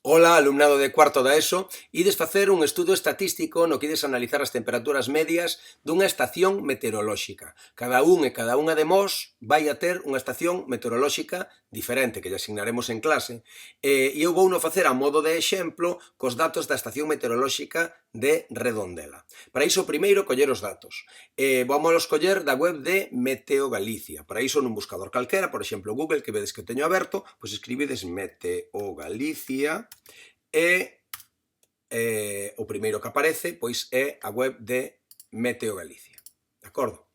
Ola, alumnado de cuarto da ESO, ides facer un estudo estatístico no que ides analizar as temperaturas medias dunha estación meteorolóxica. Cada un e cada unha de vós vai a ter unha estación meteorolóxica diferente, que lle asignaremos en clase, e eu vou no facer a modo de exemplo cos datos da estación meteorolóxica de Redondela. Para iso, primeiro, coller os datos. Vamos coller da web de Meteo Galicia. Para iso, nun buscador calquera, por exemplo, Google, que vedes que teño aberto, pois escribides Meteo Galicia e o primeiro que aparece pois é a web de Meteo Galicia. De acordo?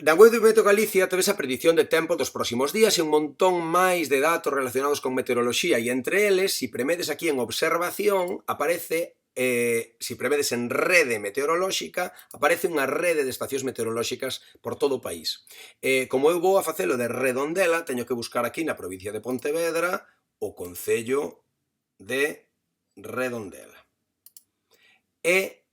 Na web de Meteo Galicia tedes a predición de tempo dos próximos días e un montón máis de datos relacionados con meteoroloxía e entre eles, se premedes aquí en observación, aparece se premedes en rede meteorolóxica, aparece unha rede de estacións meteorolóxicas por todo o país. Como eu vou a facelo de Redondela, teño que buscar aquí na provincia de Pontevedra o concello de Redondela. E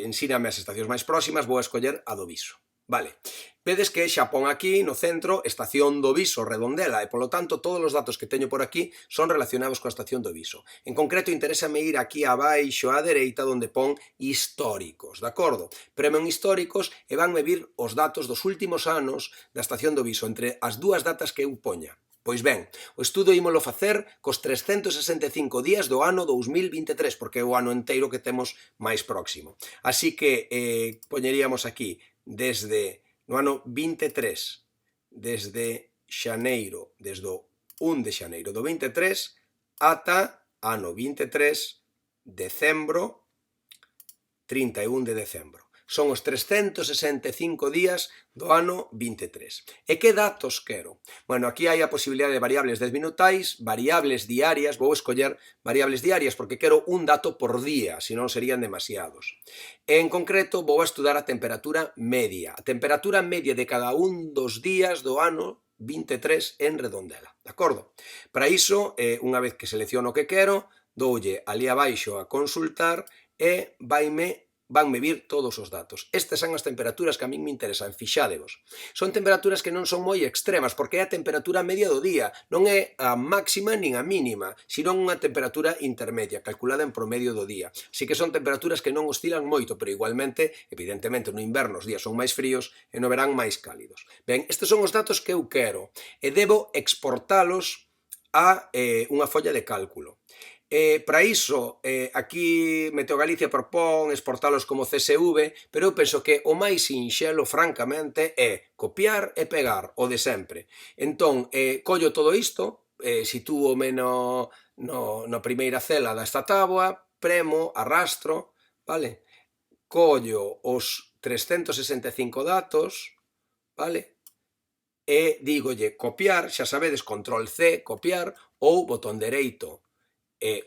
ensíname as estacións máis próximas, vou a escoller a do Viso. Vale, vedes que xa pon aquí no centro estación do Viso, Redondela, e polo tanto todos os datos que teño por aquí son relacionados coa estación do Viso. En concreto, interésame ir aquí abaixo á dereita onde pon históricos, de acordo? Premo en históricos e vanme vir os datos dos últimos anos da estación do Viso, entre as dúas datas que eu poña. Pois ben, o estudo ímolo facer cos 365 días do ano 2023, porque é o ano enteiro que temos máis próximo. Así que poñeríamos aquí desde no ano 23, desde xaneiro, desde o 1 de xaneiro do 23 ata ano 23, decembro, 31 de decembro. Son os 365 días do ano 23. E que datos quero? Bueno, aquí hai a posibilidade de variables desminutais, variables diarias, vou escoller variables diarias porque quero un dato por día, senón serían demasiados. En concreto, vou a estudar a temperatura media de cada un dos días do ano 23 en Redondela, de acordo? Para iso, unha vez que selecciono o que quero, doulle ali abaixo a consultar e vanme vir todos os datos. Estas son as temperaturas que a min me interesan, fixádevos. Son temperaturas que non son moi extremas, porque é a temperatura media do día, non é a máxima nin a mínima, sino unha temperatura intermedia, calculada en promedio do día. Así que son temperaturas que non oscilan moito, pero igualmente, evidentemente, no inverno os días son máis fríos e no verán máis cálidos. Ben, estes son os datos que eu quero e debo exportalos a unha folla de cálculo. Para iso, aquí Meteo Galicia propón exportalos como CSV, pero eu penso que o máis sinxelo, francamente, é copiar e pegar, o de sempre. Entón, collo todo isto, sitúome na primeira cela desta táboa, premo, arrastro, vale? Collo os 365 datos, vale? E dígolle copiar, xa sabedes, control C, copiar, ou botón dereito,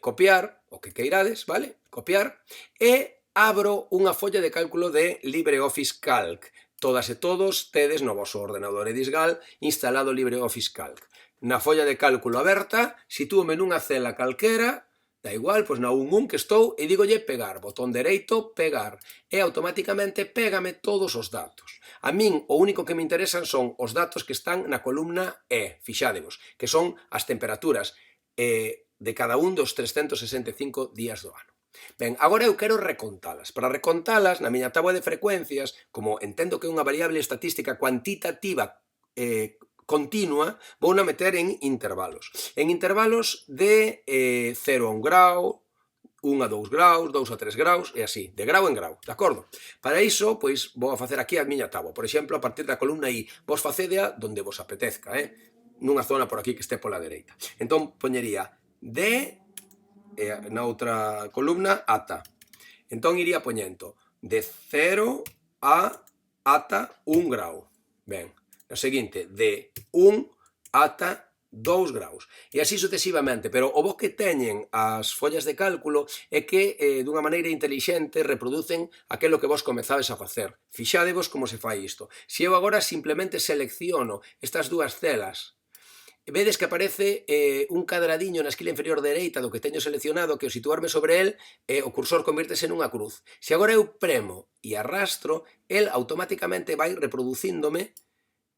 copiar, o que queirades, vale? Copiar, e abro unha folla de cálculo de LibreOffice Calc. Todas e todos tedes no vosso ordenador Edisgal instalado LibreOffice Calc. Na folla de cálculo aberta, sitúome nunha cela calquera, da igual, pois na 1.1 que estou, e dígolle pegar, botón dereito, pegar, e automáticamente pégame todos os datos. A min o único que me interesan son os datos que están na columna E, fixádevos, que son as temperaturas de cada un dos 365 días do ano. Ben, agora eu quero recontalas. Para recontalas, na miña táboa de frecuencias, como entendo que é unha variable estatística cuantitativa continua, vou na meter en intervalos. En intervalos de 0 a 1 grau, 1 a 2 graus, 2 a 3 graus, e así, de grau en grau, de acordo? Para iso, pois, vou a facer aquí a miña táboa. Por exemplo, a partir da columna I, vos facedea donde vos apetezca, nunha zona por aquí que este pola dereita. Entón, poñería de, na outra columna, ata. Entón, iría poñendo de 0 a ata 1 grau. Ben, no seguinte, de 1 ata 2 graus. E así sucesivamente, pero o bo que teñen as follas de cálculo é que, dunha maneira intelixente, reproducen aquilo que vos comezades a facer. Fixádevos como se fai isto. Se eu agora simplemente selecciono estas dúas celas, vedes que aparece un cadradiño na esquila inferior dereita do que teño seleccionado, que ao situarme sobre el, o cursor convírtese nunha cruz. Se agora eu premo e arrastro, el automáticamente vai reproducíndome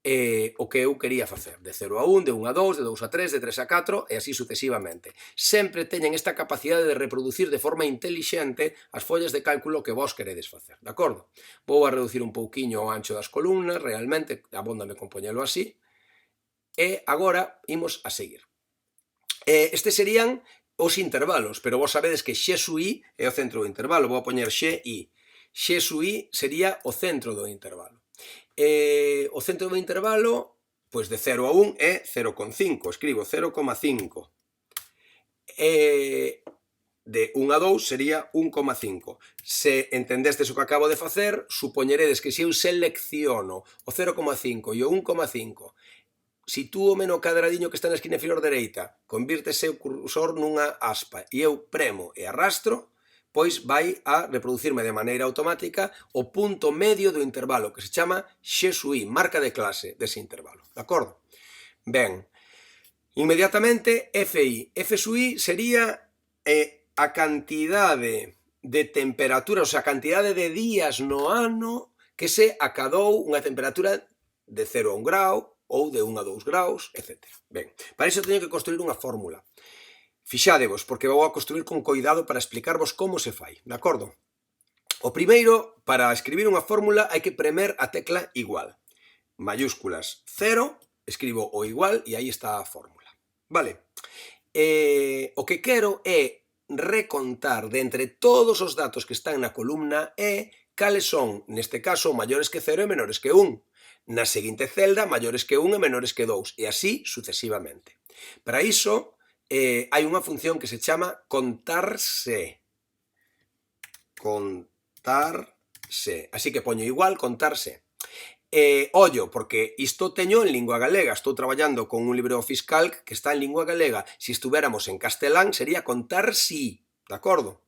o que eu quería facer, de 0 a 1, de 1 a 2, de 2 a 3, de 3 a 4 e así sucesivamente. Sempre teñen esta capacidade de reproducir de forma intelixente as follas de cálculo que vos queredes facer, de acordo? Vou a reducir un pouquiño o ancho das columnas, realmente, abóndame con poñelo así, e agora imos a seguir. Estes serían os intervalos, pero vos sabedes que x sub i é o centro do intervalo, vou a poñer xi. X sub i sería o centro do intervalo. O centro do intervalo, pois de 0 a 1 é 0,5, escribo 0,5. De 1 a 2 sería 1,5. Se entendestes o que acabo de facer, supoñeredes que se eu selecciono o 0,5 e o 1,5, sitúome no cadradiño que está na esquina inferior dereita, convírtese o cursor nunha aspa e eu premo e arrastro, pois vai a reproducirme de maneira automática o punto medio do intervalo, que se chama x sub i, marca de clase dese intervalo, de acordo? Ben, inmediatamente fi. F sub i sería a cantidade de temperatura, ou sea, a cantidade de días no ano que se acadou unha temperatura de 0 a 1 grau, ou de 1 a 2 graus, etc. Ben, para iso teño que construir unha fórmula. Fixadevos, porque vou a construir con coidado para explicarvos como se fai, de acordo? O primeiro, para escribir unha fórmula, hai que premer a tecla igual. Mayúsculas 0, escribo o igual e aí está a fórmula. Vale? O que quero é recontar de entre todos os datos que están na columna E cales son, neste caso, maiores que 0 e menores que 1. Na seguinte celda, maiores que 1 e menores que 2, e así sucesivamente. Para iso, hai unha función que se chama contarse. Contarse. Así que poño igual contarse. Ollo, porque isto teño en lingua galega, estou traballando con un libro fiscal que está en lingua galega. Se estuveramos en castelán sería contar si, de acordo?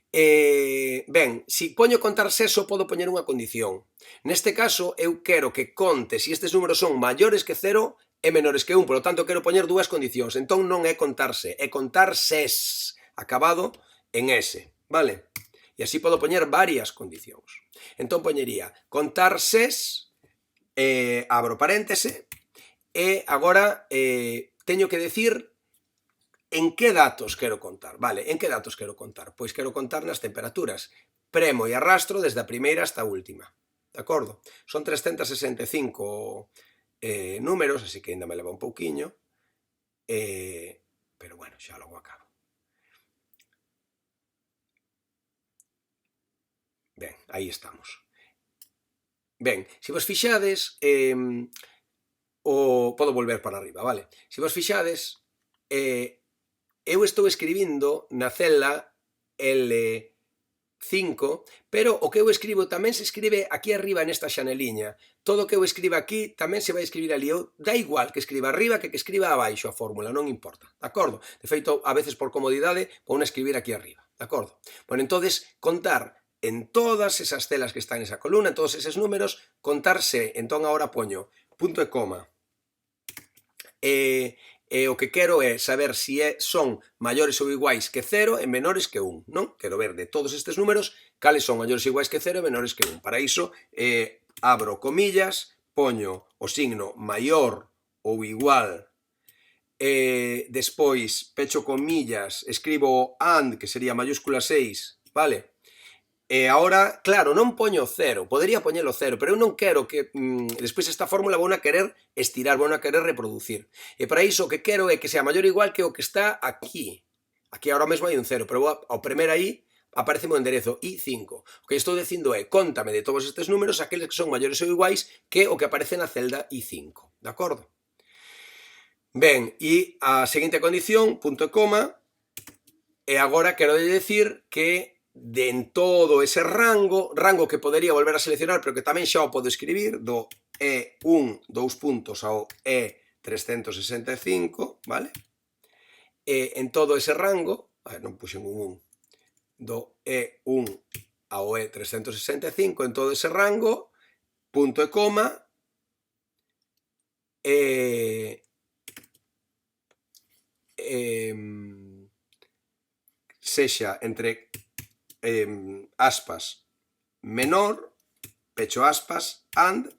Ben, se poño contar sexo podo poñer unha condición. Neste caso eu quero que conte se estes números son maiores que 0 e menores que 1, por lo tanto quero poñer dúas condicións, entón non é contarse, é contar ses, acabado en S, vale? E así podo poñer varias condicións. Entón poñería contar ses, abro paréntese, e agora teño que decir en que datos quero contar. Vale, en que datos quero contar? Pois quero contar nas temperaturas. Premo e arrastro desde a primeira hasta a última. De acordo? Son 365 números, así que ainda me leva un pouquiño. Pero bueno, xa logo acabo. Ben, aí estamos. Ben, se vos fixades, podo volver para arriba, vale? Se vos fixades, eu estou escribindo na celda L5, pero o que eu escribo tamén se escribe aquí arriba nesta xaneliña. Todo o que eu escriba aquí tamén se vai escribir ali. Da igual que escriba arriba que escriba abaixo a fórmula, non importa, de acordo? De feito, a veces por comodidade, vou escribir aquí arriba, de acordo? Bueno, entonces, contar en todas esas celas que están nesa columna, en todos eses números, contarse, entón agora poño punto e coma. O que quero é saber se son maiores ou iguais que 0 e menores que 1, non? Quero ver de todos estes números cales son maiores ou iguais que 0 e menores que 1. Para iso, abro comillas, poño o signo maior ou igual, despois pecho comillas, escribo and, que sería mayúscula 6, vale? E agora, claro, non poño 0, podería poñelo 0, pero eu non quero que despois esta fórmula vou a querer estirar, vou a querer reproducir. E para iso o que quero é que sea maior ou igual que o que está aquí. Aquí agora mesmo hai un 0, pero ao premer aí aparece o enderezo I5. O que estou dicindo é, cóntame de todos estes números aqueles que son maiores ou iguais que o que aparece na celda I5, de acordo? Ben, e a seguinte condición, punto e coma, e agora quero decir que en todo ese rango que podería volver a seleccionar, pero que tamén xa o podo escribir, do E1, dous puntos, ao E365, vale? En todo ese rango, non puxen un 1, do E1 ao E365, en todo ese rango, punto e coma, sexa entre aspas menor, pecho aspas, and,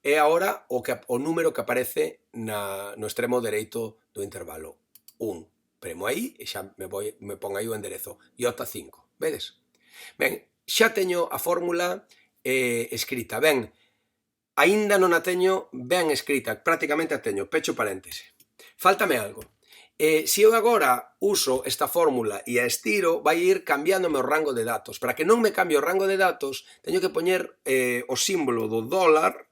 é agora o número que aparece no extremo dereito do intervalo. 1. Premo aí e xa me pon aí o enderezo. Iota 5. Vedes? Ben, xa teño a fórmula escrita. Ben, aínda non a teño ben escrita, prácticamente a teño, pecho paréntese. Fáltame algo. Se eu agora uso esta fórmula e a estiro, vai ir cambiando o meu rango de datos. Para que non me cambie o rango de datos, teño que poñer o símbolo do dólar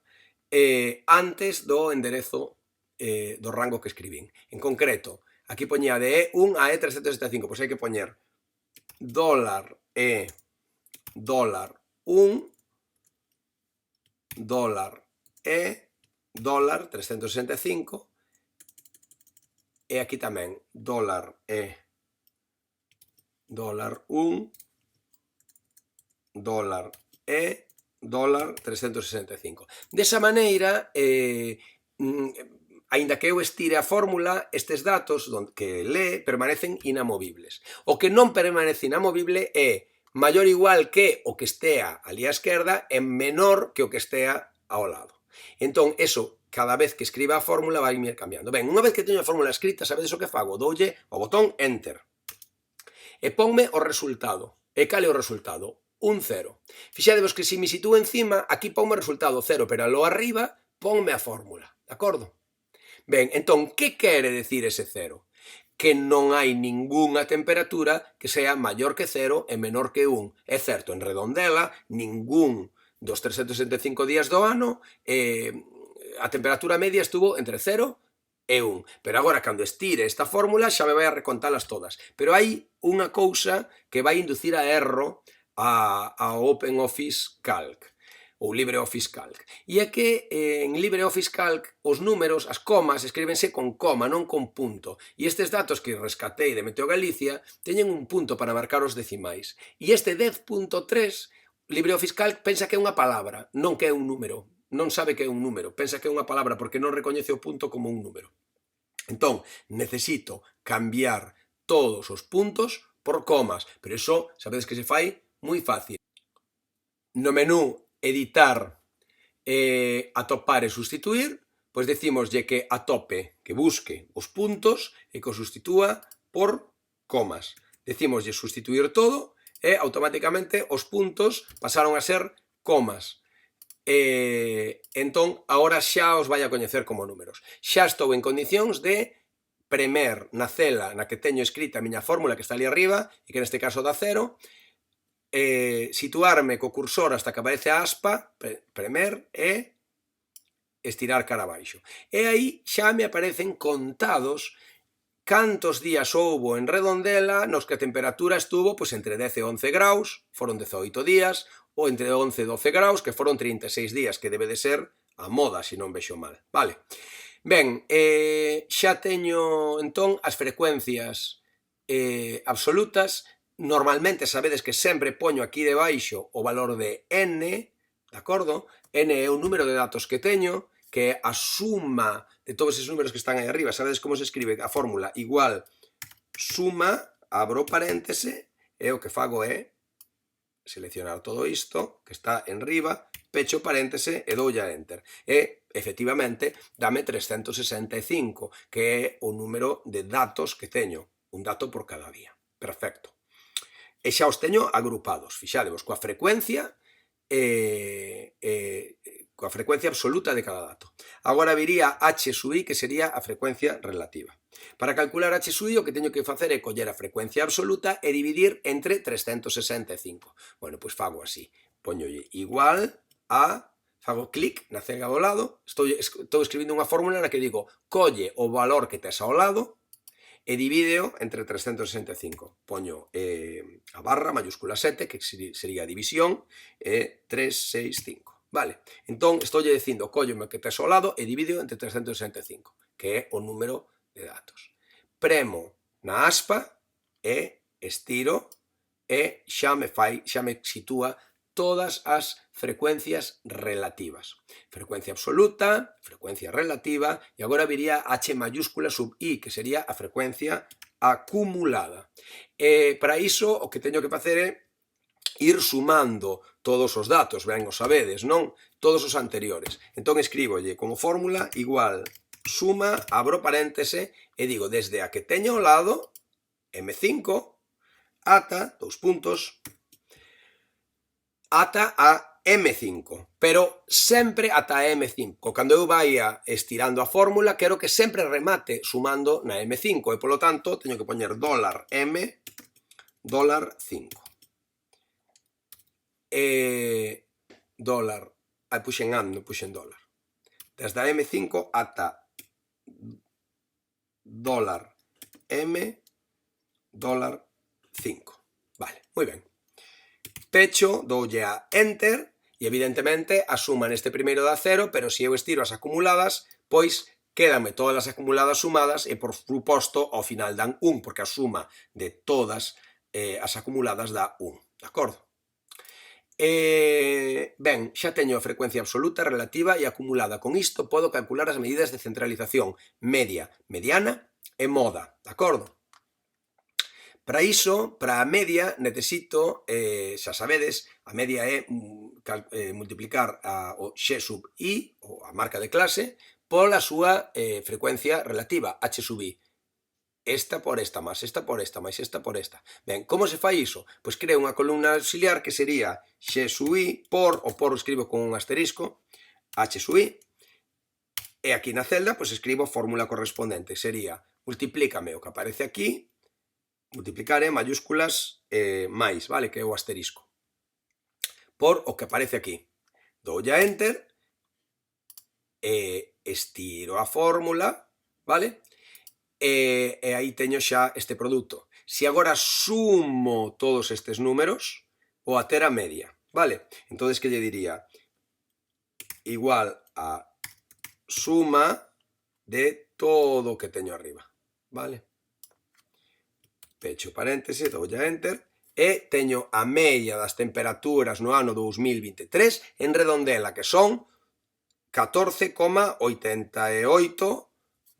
antes do enderezo do rango que escribín. En concreto, aquí poñía de E1 a E375, pois hai que poñer dólar E, dólar 1, dólar E, dólar 365, e aquí tamén dólar E, dólar 1, dólar E, dólar 365. Desa maneira, aínda que eu estire a fórmula, estes datos que lee permanecen inamovibles. O que non permanece inamovible é maior ou igual que o que estea ali á esquerda e menor que o que estea ao lado. Entón, eso, cada vez que escriba a fórmula vai ir cambiando. Ben, unha vez que teño a fórmula escrita, sabedes o que fago? Doulle o botón Enter. E ponme o resultado. E cal é o resultado? Un 0. Fixadevos que se me sitúo encima, aquí ponme o resultado 0, pero alo arriba ponme a fórmula. De acordo? Ben, entón, que quere decir ese 0? Que non hai ningunha temperatura que sea maior que 0 e menor que 1. É certo, en redondela, ningún dos 365 días do ano a temperatura media estuvo entre 0 e 1. Pero agora, cando estire esta fórmula, xa me vai a recontalas todas. Pero hai unha cousa que vai inducir a erro a OpenOffice Calc ou LibreOffice Calc. E é que en LibreOffice Calc os números, as comas, escríbense con coma, non con punto. E estes datos que rescatei de Meteo Galicia teñen un punto para marcar os decimais. E este 10.3, LibreOffice Calc pensa que é unha palabra, non que é un número. Non sabe que é un número, pensa que é unha palabra porque non recoñece o punto como un número. Entón, necesito cambiar todos os puntos por comas, pero iso, sabedes que se fai moi fácil. No menú editar, atopar e sustituir, pois decímoslle que atope, que busque os puntos e que os sustitúa por comas. Decímoslle sustituir todo e automáticamente os puntos pasaron a ser comas. Entón, agora xa os vai a coñecer como números. Xa estou en condicións de premer na cela na que teño escrita a miña fórmula que está ali arriba, e que neste caso dá 0, situarme co cursor hasta que aparece a aspa, premer e estirar cara abaixo. E aí xa me aparecen contados cantos días houbo en Redondela nos que a temperatura estuvo pois entre 10 e 11 graus, foron 18 días, ou entre 11 e 12 graus, que foron 36 días, que debe de ser a moda, se non vexo mal. Vale. Ben, xa teño, entón, as frecuencias absolutas. Normalmente sabedes que sempre poño aquí debaixo o valor de n, de acordo? N é o número de datos que teño, que é a suma de todos esos números que están aí arriba. Sabedes como se escribe a fórmula? Igual suma, abro paréntese, e o que fago é seleccionar todo isto que está en riba, pecho paréntese e doulle a enter. E, efectivamente, dame 365, que é o número de datos que teño. Un dato por cada día. Perfecto. E xa os teño agrupados. Fixadevos, coa frecuencia absoluta de cada dato. Agora viría h sub i, que sería a frecuencia relativa. Para calcular h sub i, o que teño que facer é coller a frecuencia absoluta e dividir entre 365. Bueno, pois fago así. Poñolle igual a... Fago clic na celga do lado. Estou escribindo unha fórmula na que digo colle o valor que tes ao lado e divídeo entre 365. Poño a barra, mayúscula 7, que sería a división, e 365. Vale, entón estou dicindo collome que tes ao lado e divídeo entre 365, que é o número de datos. Premo na aspa e estiro e xa me sitúa todas as frecuencias relativas. Frecuencia absoluta, frecuencia relativa, e agora viría h mayúscula sub i, que sería a frecuencia acumulada. Para iso, o que teño que facer é ir sumando todos os datos, ben os sabedes, non? Todos os anteriores. Entón escribolle como fórmula igual suma, abro paréntese, e digo desde a que teño ao lado, M5, ata, dous puntos, ata a M5, pero sempre ata a M5. Cando eu vaia estirando a fórmula, quero que sempre remate sumando na M5, e polo tanto teño que poñer $M, $5. Dólar, puxen and, non puxen dólar. Desde a M5 ata $M, $5. Vale, moi ben. Pecho, doulle a Enter, e evidentemente a suma neste primeiro dá 0, pero se eu estiro as acumuladas, pois quédame todas as acumuladas sumadas e, por suposto, ao final dan 1, porque a suma de todas as acumuladas dá 1, de acordo? Ben, xa teño a frecuencia absoluta, relativa e acumulada. Con isto podo calcular as medidas de centralización media, mediana e moda, de acordo? Para iso, para a media, necesito, xa sabedes, a media é multiplicar o x sub i, ou a marca de clase, pola súa frecuencia relativa, h sub i. Esta por esta, máis esta por esta, máis esta por esta. Ben, como se fai iso? Pois creo unha columna auxiliar que sería x sub i por, o por escribo con un asterisco, h sub i, e aquí na celda pois escribo a fórmula correspondente, sería multiplícame o que aparece aquí, multiplicar en mayúsculas máis, vale, que é o asterisco, por o que aparece aquí. Doulle a Enter, estiro a fórmula, vale? E aí teño xa este produto. Se agora sumo todos estes números, vou a ter a media, vale? Entón, que lle diría? Igual a suma de todo o que teño arriba, vale? Pecho paréntese, doulle a Enter, e teño a media das temperaturas no ano 2023 en redondela, que son 14,88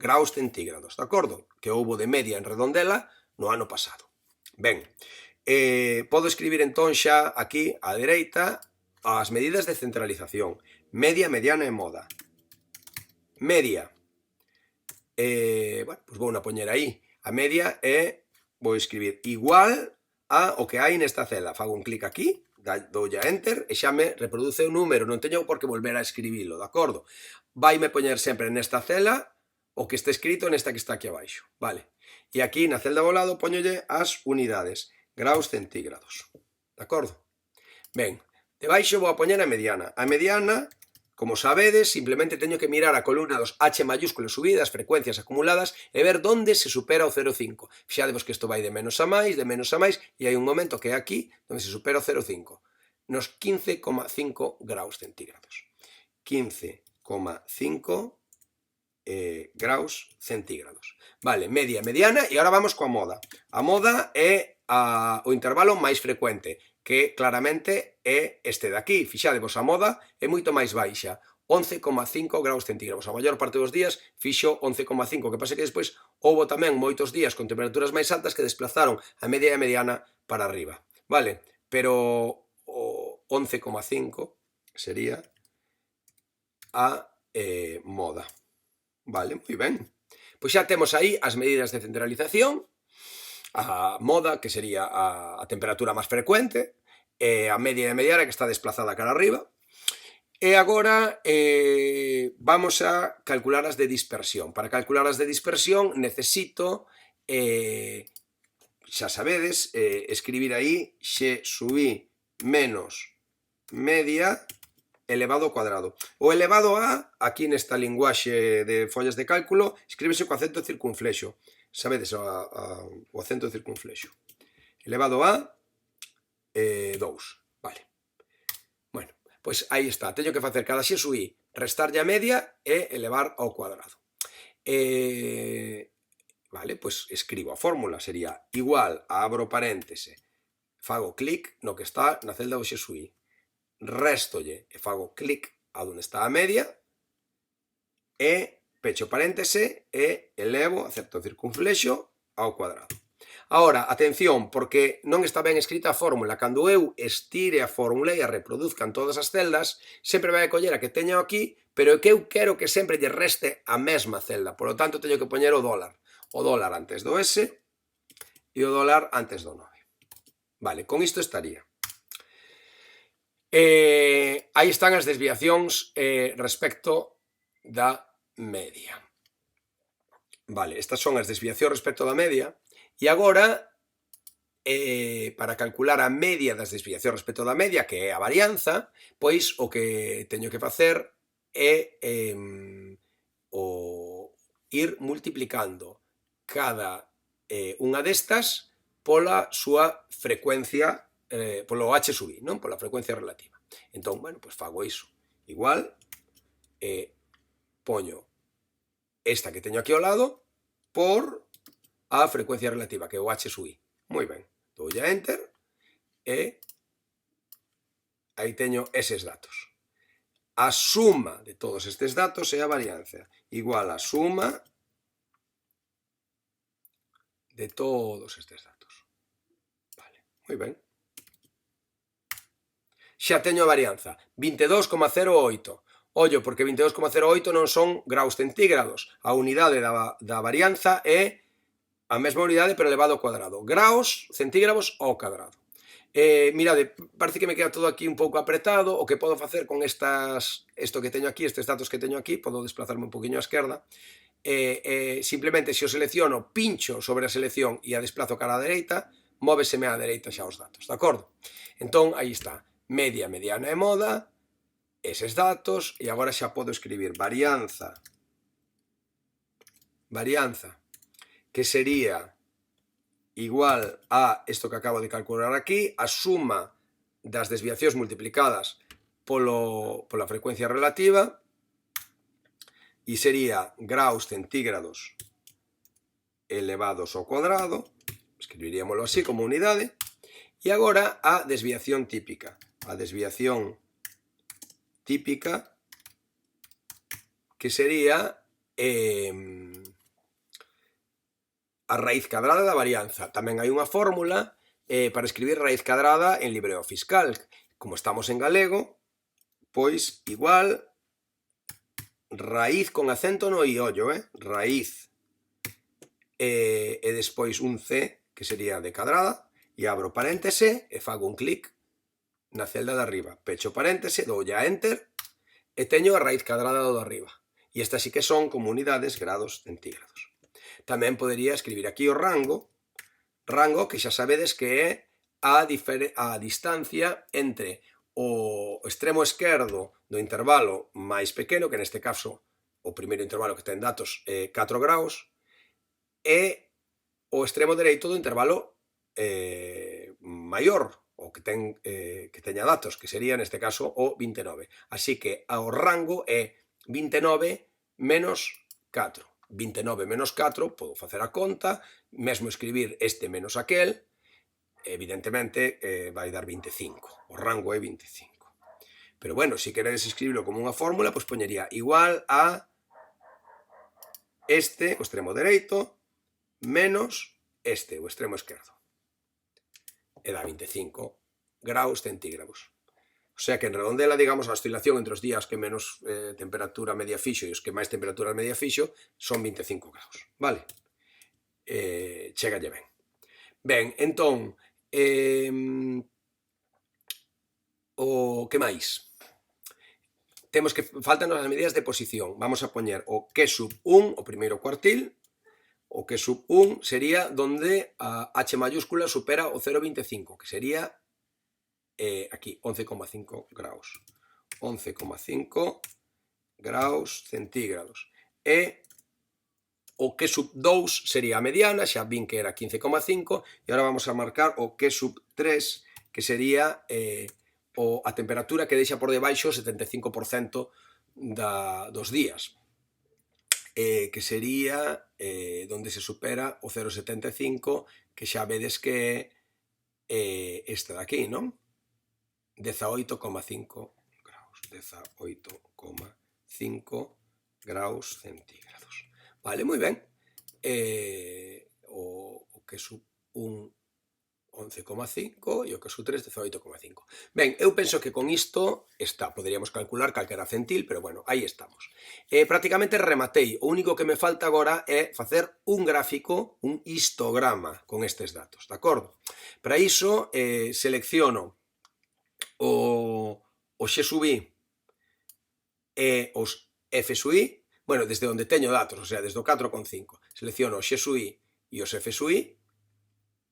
graus centígrados, de acordo? Que houbo de media en redondela no ano pasado. Ben, podo escribir entón xa aquí á dereita as medidas de centralización. Media, mediana e moda. Media. Bueno, pois vou a poñer aí. A media é, vou escribir igual a o que hai nesta celda. Fago un clic aquí, doulle a Enter e xa me reproduce o número, non teño por que volver a escribilo, de acordo? Vaime poñer sempre nesta celda o que está escrito nesta que está aquí abaixo, vale? E aquí na celda ao lado poñolle as unidades, graus centígrados, de acordo? Ben, debaixo vou a poñer a mediana. A mediana, como sabedes, simplemente teño que mirar a columna dos H mayúsculas subidas, frecuencias acumuladas, e ver onde se supera o 0,5. Fixadevos que isto vai de menos a máis, e hai un momento que é aquí, onde se supera o 0,5, nos 15,5 graus centígrados. 15,5 graus centígrados. Vale, media, mediana, e agora vamos coa moda. A moda é o intervalo máis frecuente, que claramente é este de aquí. Fixadevos, a moda é moito máis baixa, 11,5 graus centígrados. A maior parte dos días fixo 11,5, que pasa que despois houbo tamén moitos días con temperaturas máis altas que desplazaron a media e a mediana para arriba. Vale, pero o 11,5 sería a moda. Vale, moi ben. Pois xa temos aí as medidas de centralización, a moda, que sería a temperatura máis frecuente, e a media e a mediana, que está desplazada cara arriba. E agora vamos a calcular as de dispersión. Para calcular as de dispersión necesito, xa sabedes, escribir aí x sub i menos media elevado ao cuadrado. O elevado a, aquí nesta linguaxe de follas de cálculo, escríbese co acento circunflexo. Sabedes, o acento circunflexo. Elevado a 2. Vale. Bueno, pois aí está. Teño que facer cada x sub i, restarlle a media e elevar ao cuadrado. Vale, pois escribo a fórmula. Sería igual a, abro paréntese, fago clic no que está na celda do x sub i. Réstolle e fago clic a onde está a media e pecho paréntese e elevo, acepto circunflexo ao cuadrado. Agora, atención, porque non está ben escrita a fórmula. Cando eu estire a fórmula e a reproduzca en todas as celdas, sempre vai a coller a que teño aquí, pero é que eu quero que sempre lle reste a mesma celda. Por lo tanto, teño que poñer o dólar. O dólar antes do S e o dólar antes do 9. Vale, con isto estaría. Aí están as desviacións respecto da media. Vale, estas son as desviacións respecto da media. E agora, para calcular a media das desviacións respecto da media, que é a varianza, pois o que teño que facer é ir multiplicando cada unha destas pola súa frecuencia, polo h sub i, non? Pola frecuencia relativa. Entón, bueno, pois fago iso. Igual, poño esta que teño aquí ao lado por a frecuencia relativa, que é o h sub i. Moi ben, doulle a enter e aí teño eses datos. A suma de todos estes datos é a varianza, igual a suma de todos estes datos. Vale, moi ben. Xa teño a varianza, 22,08. Ollo, porque 22,08 non son graus centígrados. A unidade da varianza é a mesma unidade pero elevado ao cuadrado. Graus centígrados ao cuadrado. Mirade, parece que me queda todo aquí un pouco apretado. O que podo facer con isto que teño aquí, estes datos que teño aquí, podo desplazarme un poquinho á esquerda, simplemente se o selecciono, pincho sobre a selección e a desplazo cara á dereita, móveseme á dereita xa os datos, de acordo? Entón, aí está, media, mediana e moda, eses datos, e agora xa podo escribir varianza, que sería igual a isto que acabo de calcular aquí, a suma das desviacións multiplicadas pola frecuencia relativa, e sería graus centígrados elevados ao cuadrado, escribiríamoslo así como unidade, e agora a desviación típica. A desviación típica, que sería a raíz cadrada da varianza. Tamén hai unha fórmula para escribir raíz cadrada en LibreOffice Calc. Como estamos en galego, pois igual raíz con acento no i, ollo, raíz e despois un c, que sería de cadrada, e abro paréntese e fago un clic na celda de arriba, pecho paréntese, doulle a enter e teño a raíz cadrada do de arriba. E estas sí que son como unidades grados centígrados. Tamén podería escribir aquí o rango que xa sabedes que é a distancia entre o extremo esquerdo do intervalo máis pequeno, que neste caso o primeiro intervalo que ten datos é 4 graus, e o extremo dereito do intervalo maior, o que teña datos, que sería neste caso o 29. Así que o rango é 29 menos 4. 29 menos 4, podo facer a conta, mesmo escribir este menos aquel, evidentemente vai dar 25. O rango é 25. Pero bueno, se queredes escribirlo como unha fórmula, pois poñería igual a este, o extremo dereito, menos este, o extremo esquerdo. E dá 25 graus centígrados. O sea que en redondela, digamos, a oscilación entre os días que menos temperatura media fixo e os que máis temperatura media fixo son 25 graus, vale? Chegalle ben. Ben, entón, o que máis? Faltan as medidas de posición. Vamos a poñer o Q sub 1, o primeiro cuartil. O Q sub 1 sería donde a H mayúscula supera o 0,25, que sería aquí, 11,5 graus. 11,5 graus centígrados. E o Q sub 2 sería a mediana, xa vin que era 15,5, e agora vamos a marcar o Q sub 3, que sería a temperatura que deixa por debaixo o 75% dos días, que sería donde se supera o 0,75, que xa vedes que é esta de aquí, non? 18,5 graus. 18,5 graus centígrados. Vale, moi ben. O Q sub un 11,5 e o caso 3, 18,5. Ben, eu penso que con isto está, poderíamos calcular calquera centil, pero bueno, aí estamos. Prácticamente rematei, o único que me falta agora é facer un gráfico, un histograma con estes datos, de acordo? Para iso, selecciono o X sub I e os F sub I, bueno, desde onde teño datos, o sea, desde o 4,5, selecciono o X sub I e os F sub I,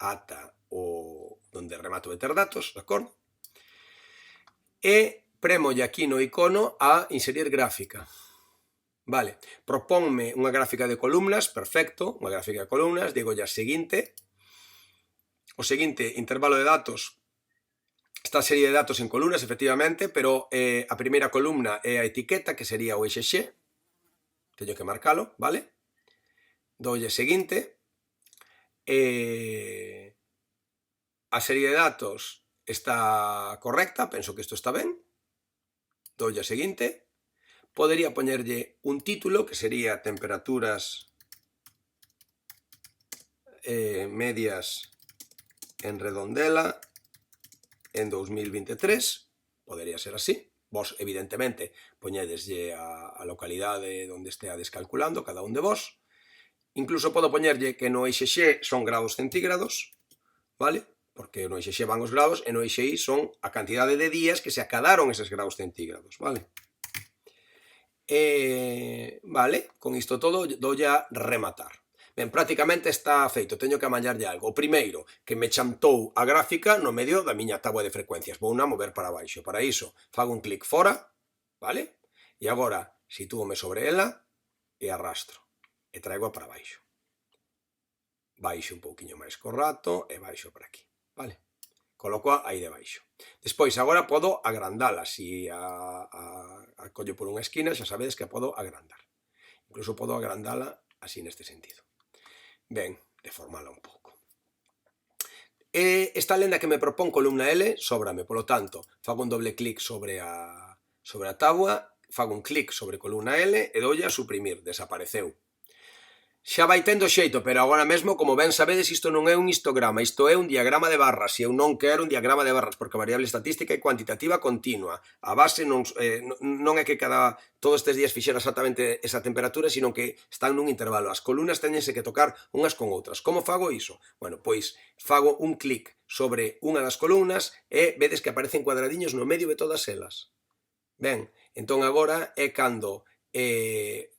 ata o donde remato de ter datos, de acordo? E premolle aquí no icono a inserir gráfica. Vale, proponme unha gráfica de columnas, perfecto, unha gráfica de columnas, digo ya seguinte, o seguinte intervalo de datos, esta serie de datos en columnas, efectivamente, pero a primeira columna é a etiqueta, que sería o XX, teño que marcalo, vale? Doulle seguinte, a serie de datos está correcta, penso que isto está ben, doulle a seguinte, podería poñerlle un título que sería temperaturas medias en Redondela en 2023, podería ser así, vos evidentemente poñedeslle a localidade onde esteades calculando cada un de vos, incluso podo poñerlle que no eixo X son grados centígrados, vale? Porque no eixo X van os grados e no eixo Y son a cantidade de días que se acadaron eses grados centígrados, vale? Vale, con isto todo doulle a rematar. Ben, prácticamente está feito, teño que amallarlle algo. O primeiro, que me chantou a gráfica no medio da miña táboa de frecuencias. Vou na mover para baixo. Para iso, fago un clic fora, vale? E agora, sitúome sobre ela e arrastro. E traigo para baixo. Baixo un pouquiño máis co rato e baixo por aquí, vale? Coloco aí debaixo. Despois, agora podo agrandala. Si a collo por unha esquina, xa sabedes que a podo agrandar. Incluso podo agrandala así neste sentido. Ben, deformala un pouco. Esta lenda que me propón columna L, sóbrame, polo tanto, fago un doble clic sobre a táboa, fago un clic sobre columna L e doulle a suprimir, desapareceu. Xa vai tendo xeito, pero agora mesmo, como ben sabedes, isto non é un histograma, isto é un diagrama de barras, e eu non quero un diagrama de barras, porque a variable estatística é cuantitativa continua. A base non é que todos estes días fixera exactamente esa temperatura, sino que están nun intervalo. As columnas teñense que tocar unhas con outras. Como fago iso? Bueno, pois fago un clic sobre unha das columnas e vedes que aparecen cuadradiños no medio de todas elas. Ben, entón agora é cando,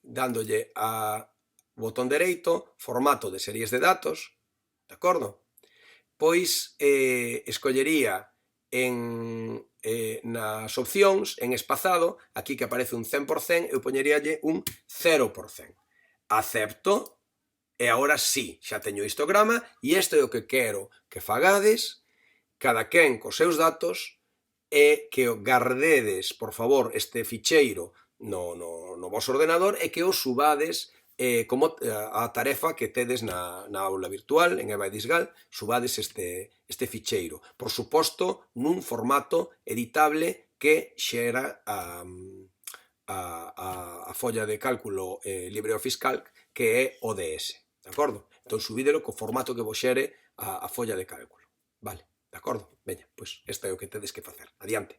dándolle a botón dereito, formato de series de datos, de acordo? Pois escollería nas opcións, en espazado, aquí que aparece un 100%, eu poñeríalle un 0%. Acepto, e agora sí, xa teño o histograma, e isto é o que quero que fagades, cada quen cos seus datos, e que o gardedes, por favor, este ficheiro no vosso ordenador e que o subades como a tarefa que tedes na aula virtual, en Eva Edisgal, subades este ficheiro. Por suposto, nun formato editable que xera a folla de cálculo LibreOffice Calc, que é ODS, de acordo? Entón, subídelo co formato que vos xere a folla de cálculo, vale? De acordo? Veña, pois este é o que tedes que facer. Adiante.